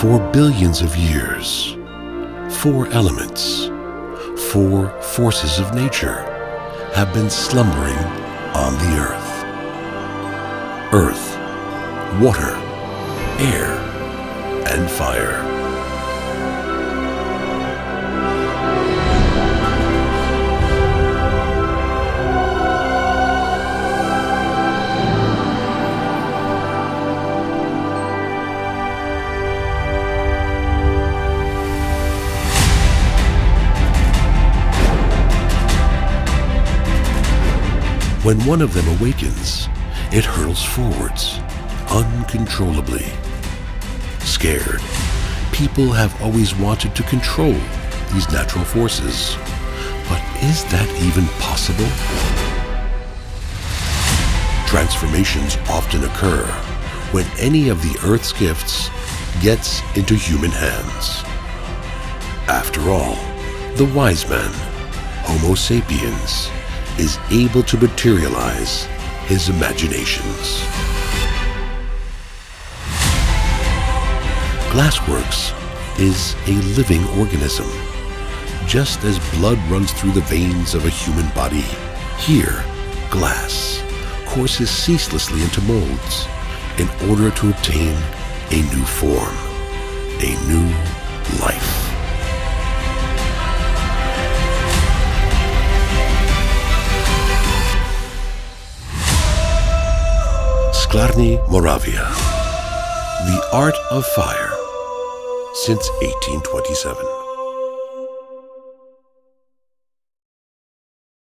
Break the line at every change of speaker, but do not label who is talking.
For billions of years, 4 elements, 4 forces of nature have been slumbering on the earth. Earth, water, air, and fire. When one of them awakens, it hurtles forwards, uncontrollably. Scared, people have always wanted to control these natural forces. But is that even possible? Transformations often occur when any of the Earth's gifts gets into human hands. After all, the wise man, Homo sapiens, is able to materialize his imaginations. Glassworks is a living organism. Just as blood runs through the veins of a human body, here, glass courses ceaselessly into molds in order to obtain a new form, a new life. Sklárny Moravia, the art of fire since 1827.